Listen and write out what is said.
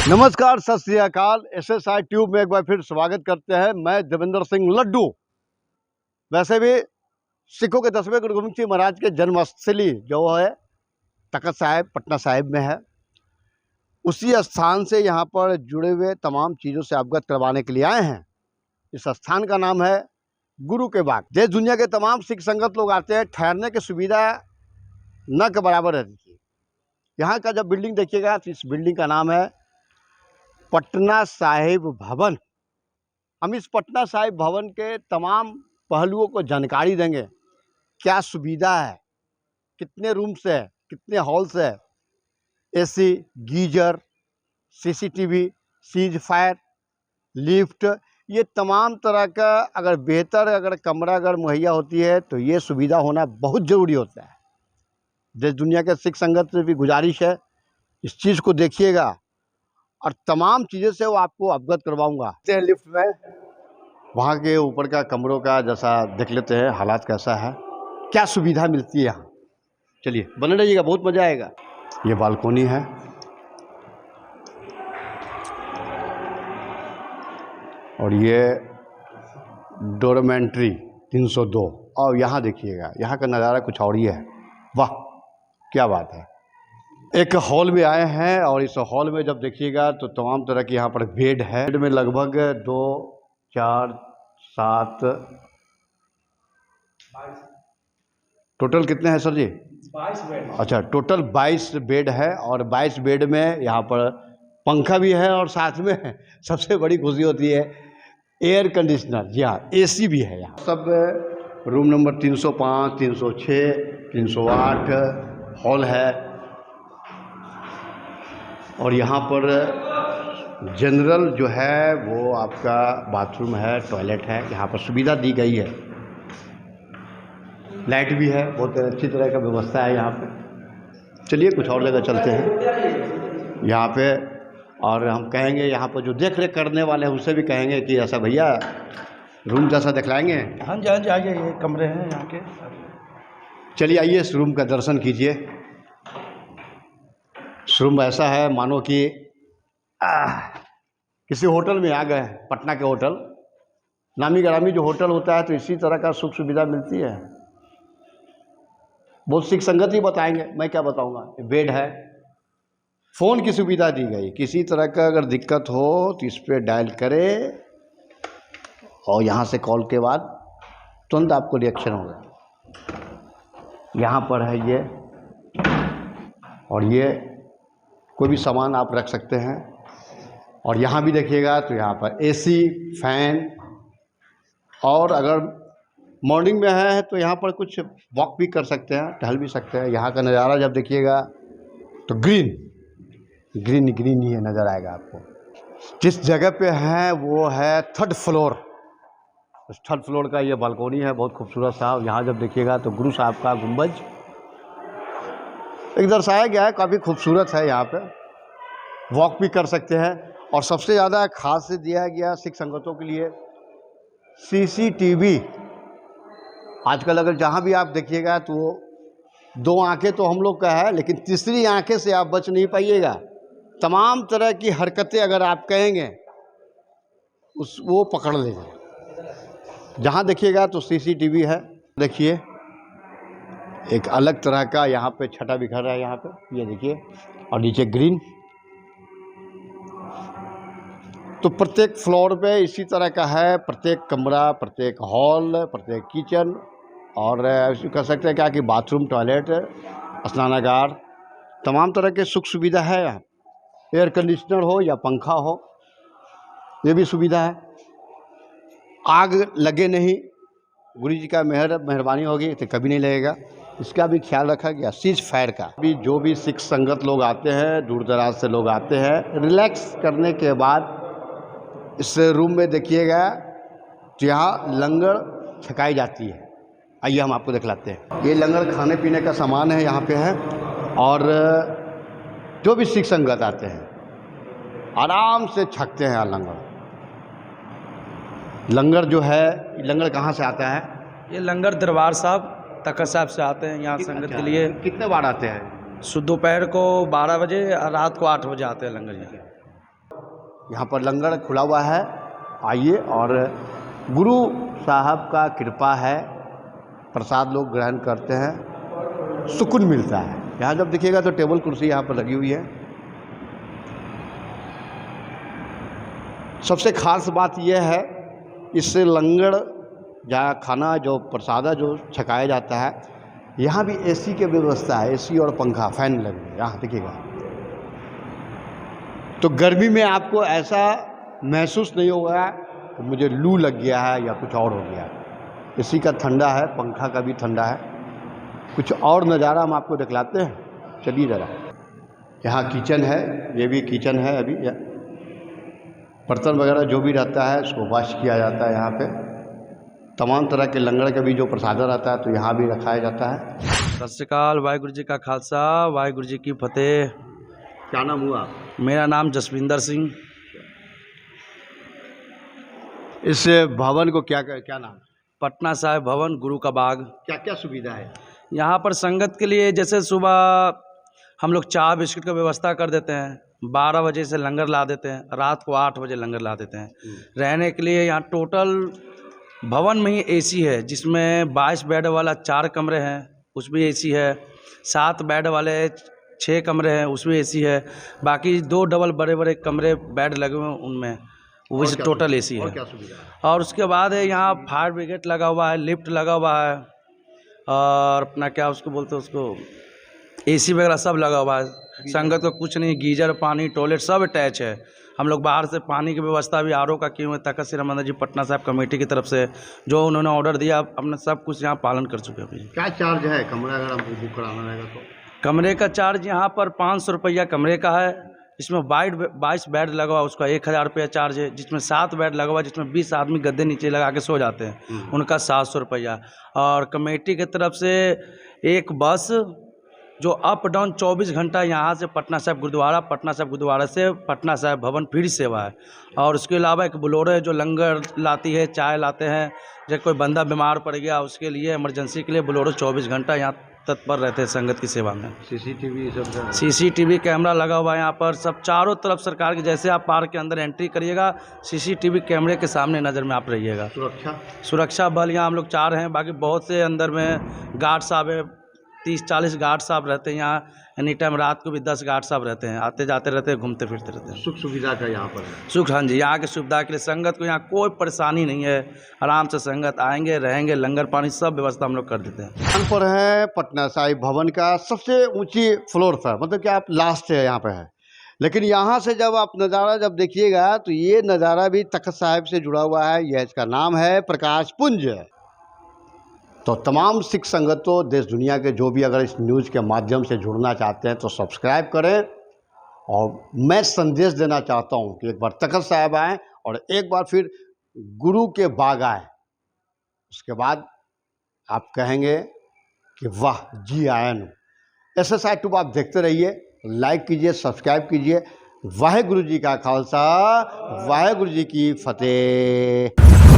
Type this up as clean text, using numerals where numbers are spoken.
नमस्कार, सत श्री अकाल। SSI ट्यूब में एक बार फिर स्वागत करते हैं। मैं देवेंद्र सिंह लड्डू। वैसे भी सिखों के 10वें गुरु गोबिंद सिंह महाराज के जन्मस्थली जो है तखत साहिब पटना साहिब में है, उसी स्थान से यहाँ पर जुड़े हुए तमाम चीज़ों से अवगत करवाने के लिए आए हैं। इस स्थान का नाम है गुरु के बाग। देश दुनिया के तमाम सिख संगत लोग आते हैं। ठहरने की सुविधा न के बराबर रहती है। यहाँ का जब बिल्डिंग देखिएगा तो इस बिल्डिंग का नाम है पटना साहिब भवन। हम इस पटना साहिब भवन के तमाम पहलुओं को जानकारी देंगे। क्या सुविधा है, कितने रूम्स है, कितने हॉल्स है, AC, geyser, CCTV, cease fire, lift, ये तमाम तरह का अगर कमरा मुहैया होती है तो ये सुविधा होना बहुत ज़रूरी होता है। देश दुनिया के सिख संगत से भी गुजारिश है, इस चीज़ को देखिएगा और तमाम चीज़ें से वो आपको अवगत करवाऊंगा। लिफ्ट में वहाँ के ऊपर का कमरों का जैसा देख लेते हैं, हालात कैसा है, क्या सुविधा मिलती है यहाँ। चलिए बने रहिएगा, बहुत मज़ा आएगा। ये बालकोनी है और ये डोरमेंट्री 302। और यहाँ देखिएगा, यहाँ का नज़ारा कुछ और ही है। वाह क्या बात है। एक हॉल में आए हैं और इस हॉल में जब देखिएगा तो तमाम तरह की यहाँ पर बेड है। बेड में लगभग 2, 4, 7 टोटल कितने हैं सर जी? 22 बेड। अच्छा, टोटल 22 बेड है और 22 बेड में यहाँ पर पंखा भी है और साथ में सबसे बड़ी खुशी होती है एयर कंडीशनर। जी हाँ, AC भी है यहाँ। सब रूम नंबर 305, 306, 308 हॉल है और यहाँ पर जनरल जो है वो आपका बाथरूम है, टॉयलेट है, यहाँ पर सुविधा दी गई है। लाइट भी है, बहुत अच्छी तरह का व्यवस्था है यहाँ पे। चलिए कुछ और जगह चलते हैं यहाँ पे और हम कहेंगे यहाँ पर जो देख रेख करने वाले हैं उससे भी कहेंगे कि ऐसा भैया रूम जैसा दिखलाएंगे। हाँ जी, हाँ जी, आइए, ये कमरे हैं यहाँ के। चलिए आइए इस रूम का दर्शन कीजिए। इस रूम ऐसा है मानो कि किसी होटल में आ गए। पटना के होटल, नामी गिरामी जो होटल होता है तो इसी तरह का सुख सुविधा मिलती है। बहुत सिख संगत ही बताएंगे, मैं क्या बताऊंगा। बेड है, फ़ोन की सुविधा दी गई। किसी तरह का अगर दिक्कत हो तो इस पर डायल करे और यहाँ से कॉल के बाद तुरंत आपको रिएक्शन होगा। यहाँ पर है ये, और ये कोई भी सामान आप रख सकते हैं। और यहाँ भी देखिएगा तो यहाँ पर AC, फैन, और अगर मॉर्निंग में है तो यहाँ पर कुछ वॉक भी कर सकते हैं, टहल भी सकते हैं। यहाँ का नज़ारा जब देखिएगा तो ग्रीन ही नज़र आएगा आपको। जिस जगह पे है वो है 3rd फ्लोर। उस 3rd फ्लोर का ये बालकोनी है, बहुत खूबसूरत सा। यहाँ जब देखिएगा तो गुरु साहब का गुंबज एक दर्शाया गया है, काफ़ी खूबसूरत है। यहाँ पे वॉक भी कर सकते हैं और सबसे ज़्यादा खास से दिया गया सिख संगतों के लिए CCTV। आजकल अगर जहाँ भी आप देखिएगा तो 2 आंखें तो हम लोग का है, लेकिन तीसरी आंखें से आप बच नहीं पाइएगा। तमाम तरह की हरकतें अगर आप कहेंगे वो पकड़ लेगा। जहाँ देखिएगा तो CCTV है। देखिए एक अलग तरह का यहाँ पे छटा बिखर रहा है यहाँ पे, ये देखिए, और नीचे ग्रीन। तो प्रत्येक फ्लोर पे इसी तरह का है, प्रत्येक कमरा, प्रत्येक हॉल, प्रत्येक किचन, और कह सकते हैं क्या कि बाथरूम, टॉयलेट, स्नानागार, तमाम तरह के सुख सुविधा है यहाँ। एयर कंडीशनर हो या पंखा हो, ये भी सुविधा है। आग लगे नहीं, गुरु जी का मेहरबानी होगी तो कभी नहीं लगेगा, इसका भी ख्याल रखा गया। सीज फायर का भी, जो भी सिख संगत लोग आते हैं, दूर दराज से लोग आते हैं, रिलैक्स करने के बाद इस रूम में देखिएगा तो यहाँ लंगर छकाई जाती है। आइए हम आपको दिखलाते हैं। ये लंगर खाने पीने का सामान है यहाँ पे है, और जो भी सिख संगत आते हैं आराम से छकते हैं। लंगर जो है, लंगर कहाँ से आता है? ये लंगर दरबार साहब तखत साहब से आते हैं यहाँ संगत के लिए। कितने बार आते हैं? दोपहर को 12 बजे, रात को 8 बजे आते हैं लंगर जी। यहाँ पर लंगर खुला हुआ है, आइए और गुरु साहब का कृपा है, प्रसाद लोग ग्रहण करते हैं, सुकून मिलता है। यहाँ जब देखिएगा तो टेबल कुर्सी यहाँ पर लगी हुई है। सबसे खास बात यह है, इससे लंगर जहाँ खाना जो प्रसादा जो छकाया जाता है, यहाँ भी एसी की व्यवस्था है, एसी और पंखा फैन लगे हैं। यहाँ देखिएगा तो गर्मी में आपको ऐसा महसूस नहीं होगा कि मुझे लू लग गया है या कुछ और हो गया। एसी का ठंडा है, पंखा का भी ठंडा है। कुछ और नज़ारा हम आपको दिखलाते हैं, चलिए ज़रा। यहाँ किचन है, ये भी किचन है। अभी बर्तन वगैरह जो भी रहता है उसको वॉश किया जाता है। यहाँ पे तमाम तरह के लंगर का भी जो प्रसाद रहता है तो यहाँ भी रखाया जाता है। सत श्री अकाल, वाहिगुरु जी का खालसा, वाहिगुरु जी की फतेह। क्या नाम हुआ? मेरा नाम जसविंदर सिंह। इस भवन को क्या नाम? पटना साहिब भवन, गुरु का बाग। क्या क्या सुविधा है यहाँ पर संगत के लिए? जैसे सुबह हम लोग चाय बिस्किट का व्यवस्था कर देते हैं, 12 बजे से लंगर ला देते हैं, रात को 8 बजे लंगर ला देते हैं। रहने के लिए यहाँ टोटल भवन में ही एसी है, जिसमें 22 बेड वाला 4 कमरे हैं, उसमें एसी है। 7 बेड वाले 6 कमरे हैं, उसमें एसी है। बाकी 2 डबल बड़े बड़े कमरे बेड लगे हुए हैं, उनमें वो टोटल एसी है। क्या सुविधा है? और उसके बाद है यहाँ फायर ब्रिगेड लगा हुआ है, लिफ्ट लगा हुआ है, और अपना क्या उसको बोलते हैं, उसको एसी वगैरह सब लगा हुआ है। संगत को कुछ नहीं, गीजर, पानी, टॉयलेट सब अटैच है। हम लोग बाहर से पानी की व्यवस्था भी आरओ का किए हुए, तखत श्री रामानंद जी पटना साहिब कमेटी की तरफ से जो उन्होंने ऑर्डर दिया, अपने सब कुछ यहाँ पालन कर चुके हैं। क्या चार्ज है कमरा अगर हमको बुक कराना रहेगा तो? कमरे का चार्ज यहाँ पर 500 रुपया कमरे का है। इसमें 22 बेड लगा हुआ, उसका 1000 रुपया चार्ज है। जिसमें 7 बेड लगा हुआ, जिसमें 20 आदमी गद्दे नीचे लगा के सो जाते हैं, उनका 700 रुपया। और कमेटी की तरफ से एक बस जो अप डाउन 24 घंटा यहाँ से पटना साहिब गुरुद्वारा, पटना साहिब गुरुद्वारा से पटना साहिब भवन फ्री सेवा है। और उसके अलावा एक बोलेरो है जो लंगर लाती है, चाय लाते हैं। जब कोई बंदा बीमार पड़ गया उसके लिए इमरजेंसी के लिए बोलेरो 24 घंटा यहाँ तत्पर रहते हैं संगत की सेवा में। सीसीटीवी कैमरा लगा हुआ है यहाँ पर, सब चारों तरफ सरकार की। जैसे आप पार्क के अंदर एंट्री करिएगा, सीसीटीवी कैमरे के सामने नज़र में आप रहिएगा। सुरक्षा बल यहाँ हम लोग 4 हैं, बाकी बहुत से अंदर में गार्ड साहब है, 30-40 गार्ड साहब रहते हैं यहाँ। एनी टाइम रात को भी 10 गार्ड साहब रहते हैं, आते जाते रहते हैं, घूमते फिरते रहते हैं। सुख सुविधा का यहाँ पर सुख, हाँ जी, यहाँ की सुविधा के लिए संगत को यहाँ कोई परेशानी नहीं है। आराम से संगत आएंगे, रहेंगे, लंगर पानी सब व्यवस्था हम लोग कर देते हैं। यहाँ पर है पटना साहिब भवन का सबसे ऊंची फ्लोर पर, मतलब कि आप लास्ट है यहाँ पे है। लेकिन यहाँ से जब आप नज़ारा जब देखिएगा तो ये नज़ारा भी तख्त साहिब से जुड़ा हुआ है। यह इसका नाम है प्रकाश पुंज। तो तमाम सिख संगतों, देश दुनिया के जो भी अगर इस न्यूज़ के माध्यम से जुड़ना चाहते हैं तो सब्सक्राइब करें। और मैं संदेश देना चाहता हूं कि एक बार तख्त साहिब आएँ और एक बार फिर गुरु के बाग आए, उसके बाद आप कहेंगे कि वाह जी आयन। SSI ट्यूब आप देखते रहिए, लाइक कीजिए, सब्सक्राइब कीजिए। वाहेगुरु जी का खालसा, वाहेगुरु जी की फतेह।